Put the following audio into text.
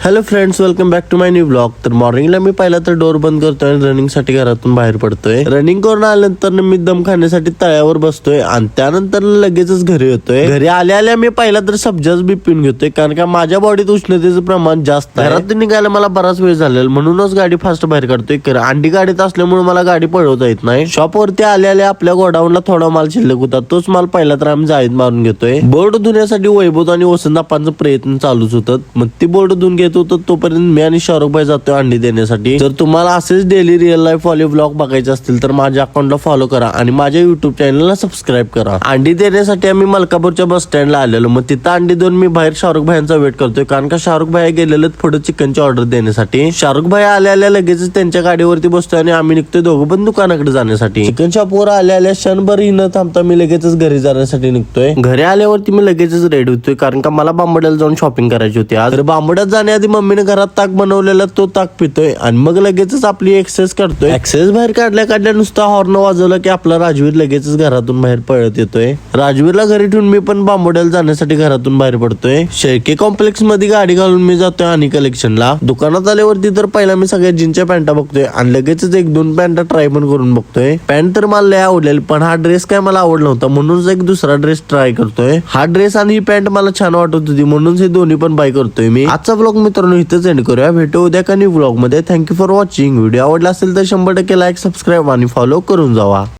Hello friends, welcome back to my new blog. तर मॉर्निंगला मी पहिला तर डोर बंद करतोय आणि रनिंग साठी घरातून बाहेर पडतोय. रनिंग करून आल्यानंतर मी दम खाण्यासाठी तळ्यावर बसतोय आणि त्यानंतर लगेचच घरी येतोय. घरी आल्या आल्या मी पहिला तर सब्जाच बी पिऊन घेतोय, कारण का माझ्या बॉडीत उष्णतेचं प्रमाण जास्त आहे. घरातून निघायला मला बराच वेळ झालेला, म्हणूनच गाडी फास्ट बाहेर काढतोय. अंडी गाडीत असल्यामुळे मला गाडी पळवता येत नाही. शॉप वरती आल्या आल्या आपल्या गोडाऊनला थोडा माल शिल्लक होता, तोच माल पहिला तर आम्ही जाळीत मारून घेतोय. बोर्ड धुण्यासाठी वैभव आणि वसंतापांचा प्रयत्न चालूच होतात. मग ती बोर्ड धुवून घेत होतो तोपर्यंत मी आणि शाहरुख भाई जातोय अंडी देण्यासाठी. जर तुम्हाला असेच डेली रिअल लाईफ वाले व्लॉग बघायचे असतील तर माझ्या अकाउंटला फॉलो करा आणि माझ्या युट्यूब चॅनलला सबस्क्राईब करा. अंडी देण्यासाठी आम्ही मलकापूरच्या बस स्टँडला आलेलो. मग तिथं अंडी देऊन मी बाहेर शाहरुख भाईंचा वेट करतोय, कारण का शाहरुख भाई गेलेले पुढे चिकनची ऑर्डर देण्यासाठी. शाहरुख भाई आल्या आल्या लगेच त्यांच्या गाडीवरती बसतोय आणि आम्ही निघतोय दोघं पण दुकानाकडे जाण्यासाठी. चिकन शॉपवर आल्या आल्या क्षणभर न थांबता मी लगेचच घरी जाण्यासाठी निघतोय. घरी आल्यावरती मी लगेचच रेडी होतोय, कारण का मला बांबड्याला जाऊन शॉपिंग करायची होती आज. तर बांबड्यात जाण्याआधी मम्मीने घरात ताक बनवलेला तो ताक पितोय आणि मग लगेचच आपली एक्सरसाइज करतोय. एक्सरसाइज बाहेर काढल्या नुसता हॉर्न वाजवला की आपला राजवीर लगेचच घरातून बाहेर पळत येतोय. राजवीरला घरी ठेवून मी पण बांबोड्याला जाण्यासाठी घरातून बाहेर पडतोय. शेळके कॉम्प्लेक्स मध्ये गाडी घालून मी जातोय आणि कलेक्शनला. दुकानात आल्यावरती तर पहिला मी सगळ्या जीनच्या पॅन्टा बघतोय आणि लगेचच एक दोन पॅन्टा ट्राय पण करून बघतोय. पॅन्ट तर मला लय आवडलेली, पण हा ड्रेस काय मला आवडला नव्हता, म्हणूनच एक दुसरा ड्रेस ट्राय करतोय. हा ड्रेस आणि ही पॅन्ट मला छान वाटत होती, म्हणून हे दोन्ही पण बाय करतोय मी. आजचा ब्लॉग मित्रांनो इथेच एंड करूया. भेटू उद्या का न्यू ब्लॉग मध्ये. Thank you for watching. व्हिडिओ आवडला असेल तर 100% लाईक, सबस्क्राईब आणि फॉलो करून जावा.